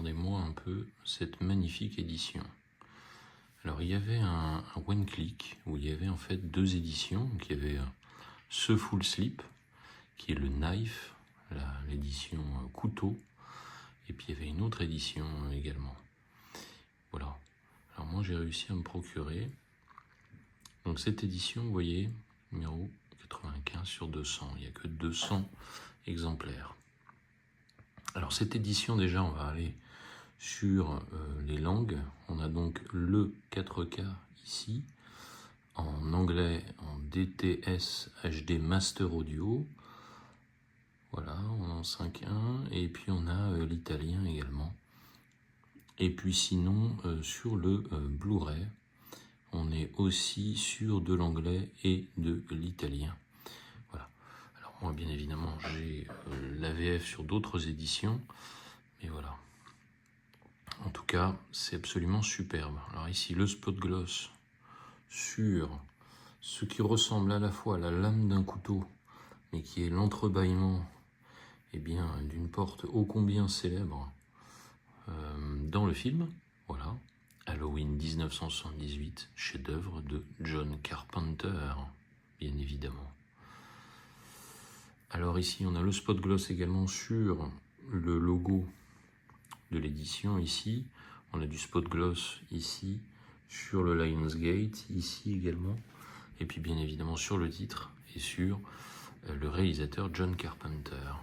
regardez-moi un peu cette magnifique édition. Alors il y avait un one click où il y avait en fait deux éditions. Donc il y avait ce full slip qui est le knife, l'édition couteau, et puis il y avait une autre édition également. Voilà. Alors moi j'ai réussi à me procurer. Donc cette édition, vous voyez, numéro 95 sur 200. Il n'y a que 200 exemplaires. Alors cette édition déjà, on va aller sur les langues. On a donc le 4K ici, en anglais, en DTS HD Master Audio. Voilà, on est en 5.1 et puis on a l'italien également. Et puis sinon, sur le Blu-ray, on est aussi sur de l'anglais et de l'italien. Voilà. Alors moi, bien évidemment, j'ai l'AVF sur d'autres éditions, mais voilà. En tout cas, c'est absolument superbe. Alors ici, le spot gloss sur ce qui ressemble à la fois à la lame d'un couteau, mais qui est l'entrebâillement d'une porte ô combien célèbre dans le film. Voilà, Halloween 1978, chef-d'œuvre de John Carpenter, bien évidemment. Alors ici, on a le spot gloss également sur le logo de l'édition ici. On a du spot gloss ici, sur le Lionsgate, ici également. Et puis bien évidemment sur le titre et sur le réalisateur John Carpenter.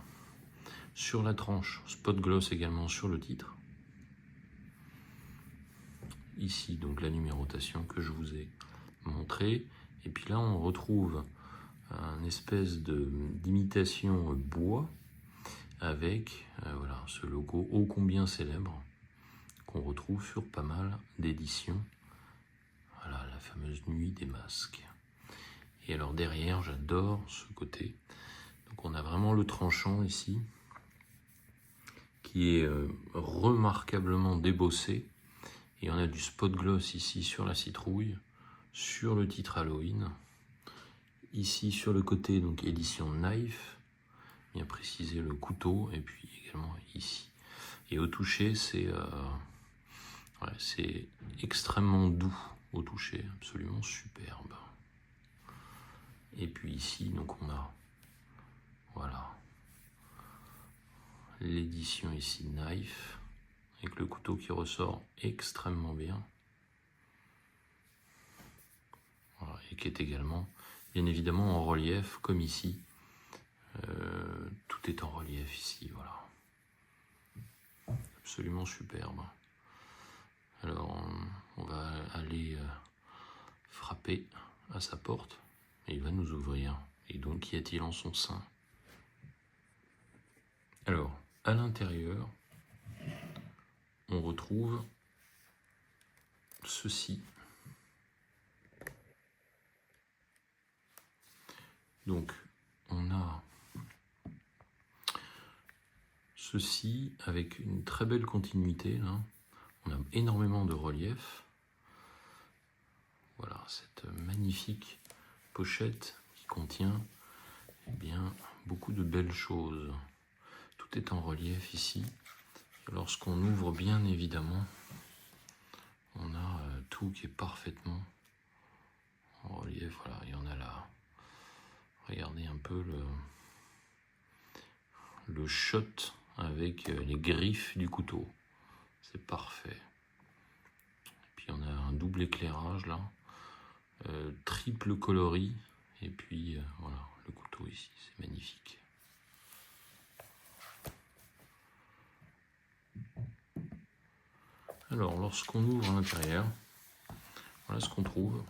Sur la tranche, spot gloss également sur le titre. Ici, donc la numérotation que je vous ai montrée. Et puis là, on retrouve un espèce d'imitation bois avec voilà, ce logo ô combien célèbre qu'on retrouve sur pas mal d'éditions. Voilà, la fameuse nuit des masques. Et alors derrière, j'adore ce côté. Donc on a vraiment le tranchant ici, qui est remarquablement débossé. Et on a du spot gloss ici sur la citrouille, sur le titre Halloween. Ici sur le côté, donc édition knife, bien précisé le couteau, et puis également ici. Et au toucher, c'est extrêmement doux au toucher, absolument superbe. Et puis ici, donc on a, voilà, l'édition ici knife, avec le couteau qui ressort extrêmement bien. Voilà, et qui est également, bien évidemment, en relief, comme ici. Tout est en relief ici, voilà. Absolument superbe. Alors, on va aller frapper à sa porte, et il va nous ouvrir. Et donc, qu'y a-t-il en son sein? Alors, à l'intérieur, on retrouve ceci. Donc, on a ceci avec une très belle continuité. Là. On a énormément de relief. Voilà, cette magnifique pochette qui contient beaucoup de belles choses. Tout est en relief ici. Lorsqu'on ouvre, bien évidemment, on a tout qui est parfaitement en relief. Voilà, il y en a là. Regardez un peu le shot avec les griffes du couteau. C'est parfait. Et puis on a un double éclairage là, triple coloris. Et puis voilà, le couteau ici, c'est magnifique. Alors, lorsqu'on ouvre à l'intérieur, voilà ce qu'on trouve.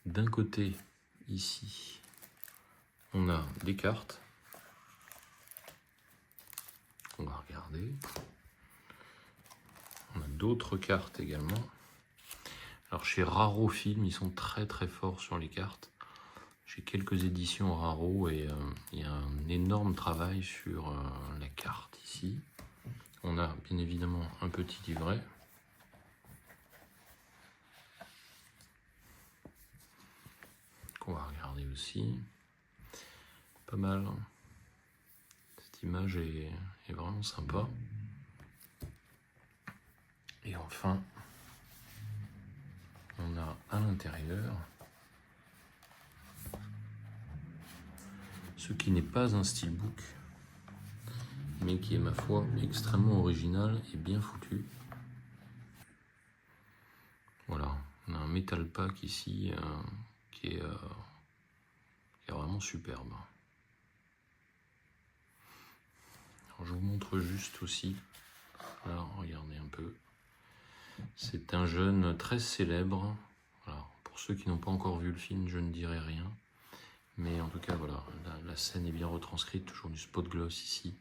D'un côté, ici, on a des cartes. On va regarder. On a d'autres cartes également. Alors, chez Raro Film, ils sont très très forts sur les cartes. J'ai quelques éditions Raro et il y a un énorme travail sur la carte ici. On a bien évidemment un petit livret. Qu'on va regarder aussi. Pas mal. Cette image est vraiment sympa. Et enfin, on a à l'intérieur ce qui n'est pas un steelbook, mais qui est, ma foi, extrêmement original et bien foutu. Voilà, on a un metal pack ici qui est vraiment superbe. Alors, je vous montre juste aussi. Alors, regardez un peu. C'est un jeune très célèbre. Voilà. Pour ceux qui n'ont pas encore vu le film, je ne dirai rien. Mais en tout cas, voilà, la scène est bien retranscrite. Toujours du spot gloss ici,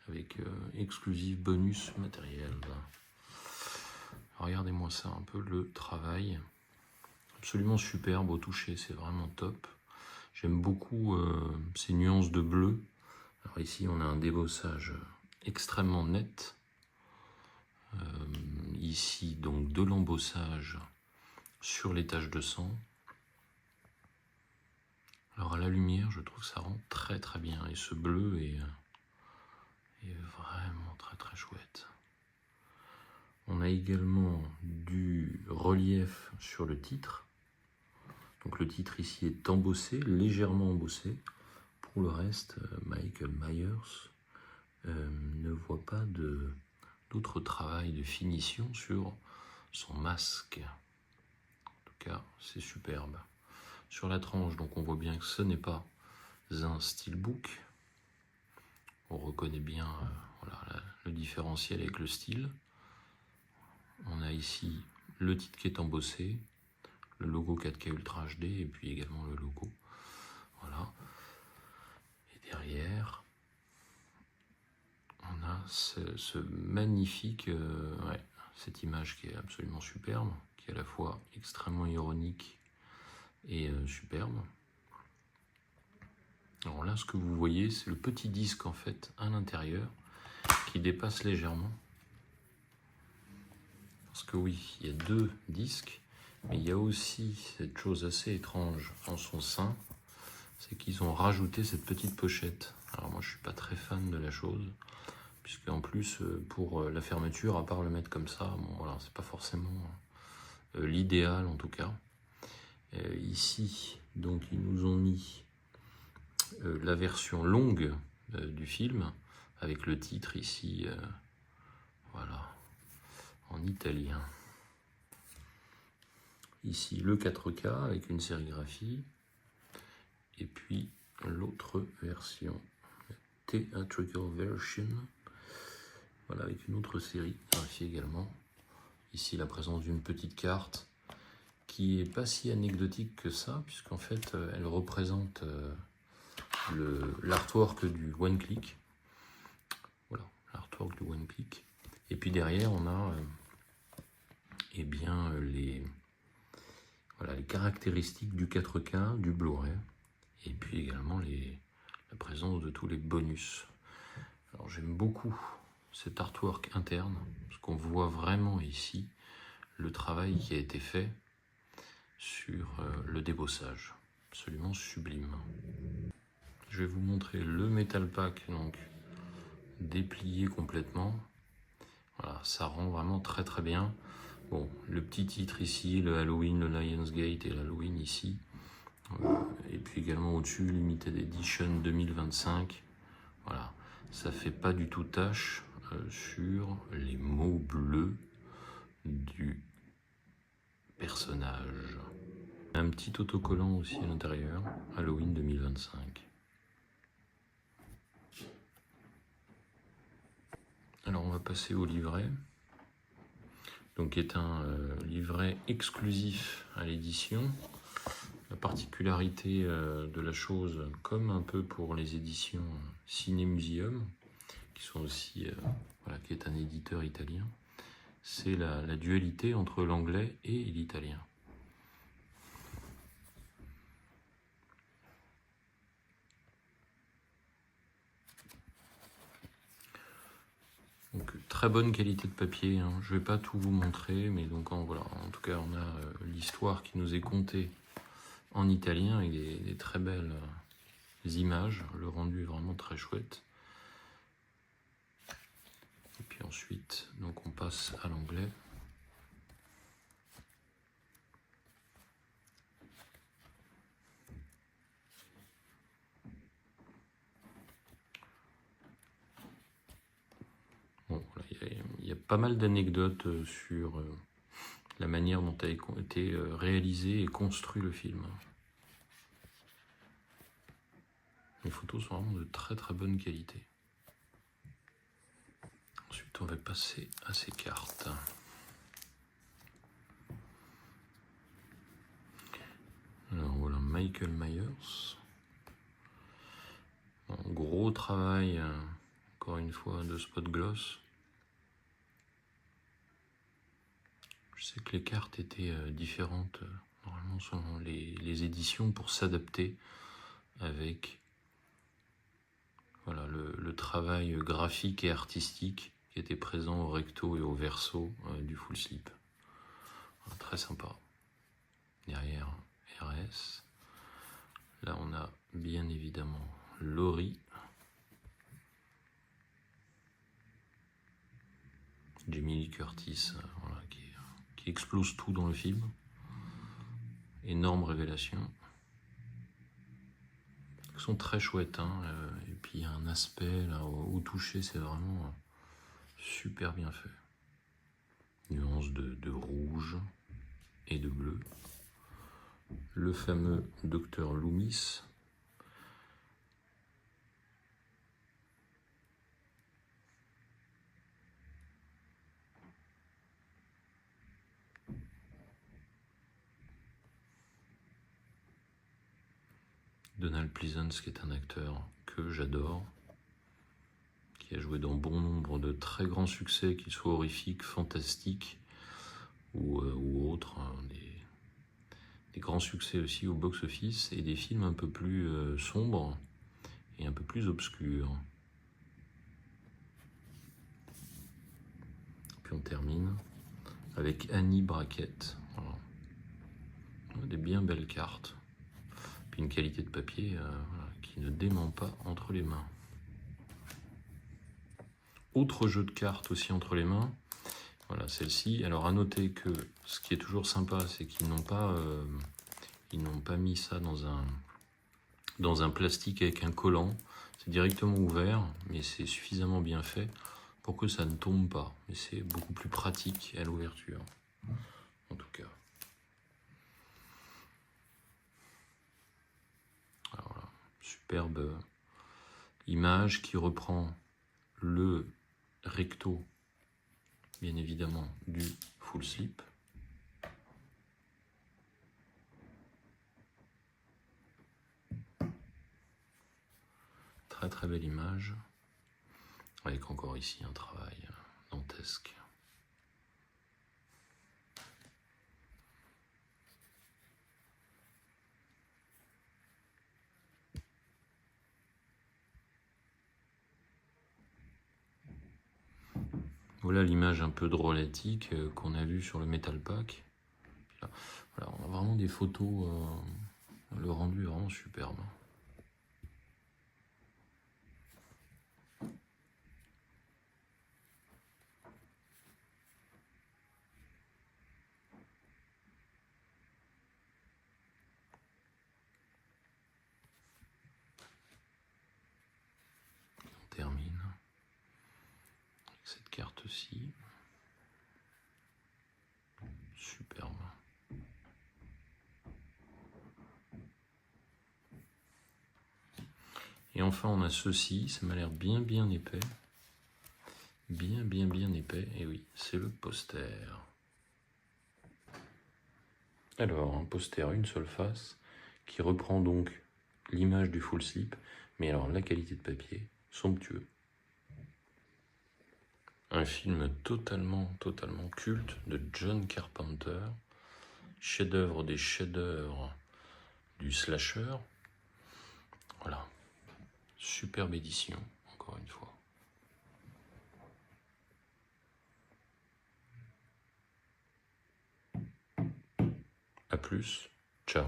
avec exclusif bonus matériel. Regardez-moi ça, un peu le travail. Absolument superbe au toucher, c'est vraiment top. J'aime beaucoup ces nuances de bleu. Alors ici, on a un débossage extrêmement net. Ici, donc, de l'embossage sur les taches de sang. Alors à la lumière, je trouve que ça rend très très bien. Et ce bleu est vraiment très très chouette. On a également du relief sur le titre. Donc le titre ici est embossé, légèrement embossé. Pour le reste, Michael Myers ne voit pas d'autre travail de finition sur son masque. En tout cas, c'est superbe. Sur la tranche, donc on voit bien que ce n'est pas un steelbook. On reconnaît bien voilà, le différentiel avec le style. On a ici le titre qui est embossé, le logo 4K Ultra HD et puis également le logo. Voilà. Et derrière, on a ce magnifique, cette image qui est absolument superbe, qui est à la fois extrêmement ironique et superbe. Alors là, ce que vous voyez, c'est le petit disque en fait à l'intérieur qui dépasse légèrement. Parce que oui, il y a deux disques, mais il y a aussi cette chose assez étrange en son sein, c'est qu'ils ont rajouté cette petite pochette. Alors moi, je suis pas très fan de la chose, puisque en plus, pour la fermeture, à part le mettre comme ça, bon voilà, c'est pas forcément l'idéal en tout cas. Ici, donc, ils nous ont mis la version longue du film, avec le titre ici, voilà, en italien. Ici, le 4K avec une sérigraphie, et puis l'autre version, Theatrical Version, voilà, avec une autre sérigraphie également. Ici, la présence d'une petite carte qui est pas si anecdotique que ça, puisqu'en fait, elle représente l'artwork du one click. Voilà, l'artwork du one click. Et puis derrière, on a eh bien, les caractéristiques du 4K, du Blu-ray, et puis également la présence de tous les bonus. Alors j'aime beaucoup cet artwork interne, parce qu'on voit vraiment ici le travail qui a été fait sur le débossage. Absolument sublime. Je vais vous montrer le metal pack, donc déplié complètement. Voilà, ça rend vraiment très très bien. Bon, le petit titre ici, le Halloween, le Lionsgate et l'Halloween ici. Et puis également au-dessus, Limited Edition 2025. Voilà, ça fait pas du tout tâche sur les mots bleus du personnage. Un petit autocollant aussi à l'intérieur, Halloween 2025. Alors on va passer au livret, donc qui est un livret exclusif à l'édition. La particularité de la chose, comme un peu pour les éditions Ciné Museum, qui sont aussi, voilà, qui est un éditeur italien, c'est la dualité entre l'anglais et l'italien. Donc très bonne qualité de papier, hein. Je ne vais pas tout vous montrer, mais donc voilà, en tout cas on a l'histoire qui nous est contée en italien avec des très belles images, le rendu est vraiment très chouette. Et puis ensuite, donc on passe à l'anglais. pas mal d'anecdotes sur la manière dont a été réalisé et construit le film. Les photos sont vraiment de très très bonne qualité. Ensuite, on va passer à ces cartes. Alors voilà, Michael Myers. Un gros travail, encore une fois, de spot gloss. Je sais que les cartes étaient différentes, normalement, selon les éditions, pour s'adapter avec voilà, le travail graphique et artistique qui était présent au recto et au verso du full slip. Voilà, très sympa. Derrière, RS. Là, on a bien évidemment Laurie. Jamie Lee Curtis, voilà, qui explose tout dans le film. Énorme révélation. Ils sont très chouettes, hein, et puis il y a un aspect là au toucher, c'est vraiment super bien fait. Nuance de rouge et de bleu. Le fameux Dr Loomis. Donald Pleasence, qui est un acteur que j'adore, qui a joué dans bon nombre de très grands succès, qu'ils soient horrifiques, fantastiques ou autres, hein, des grands succès aussi au box-office, et des films un peu plus sombres et un peu plus obscurs. Puis on termine avec Annie Brackett. Voilà. Des bien belles cartes. Puis une qualité de papier voilà, qui ne dément pas entre les mains. Autre jeu de cartes aussi entre les mains. Voilà, celle-ci. Alors à noter que ce qui est toujours sympa, c'est qu'ils n'ont pas mis ça dans un plastique avec un collant. C'est directement ouvert, mais c'est suffisamment bien fait pour que ça ne tombe pas. Mais c'est beaucoup plus pratique à l'ouverture, en tout cas. Alors voilà, superbe image qui reprend le recto, bien évidemment, du full slip. Très très belle image, avec encore ici un travail dantesque. Voilà l'image un peu drôlatique qu'on a vue sur le Metal Pack. Là, voilà, on a vraiment des photos, le rendu est vraiment superbe. On termine avec cette carte-ci. Superbe. Et enfin, on a ceci, ça m'a l'air bien épais. Bien épais, et oui, c'est le poster. Alors, un poster une seule face, qui reprend donc l'image du full slip, mais alors la qualité de papier, somptueux. Un film totalement culte de John Carpenter, chef-d'œuvre des chefs-d'œuvre du slasher. Voilà, superbe édition, encore une fois. A plus, ciao.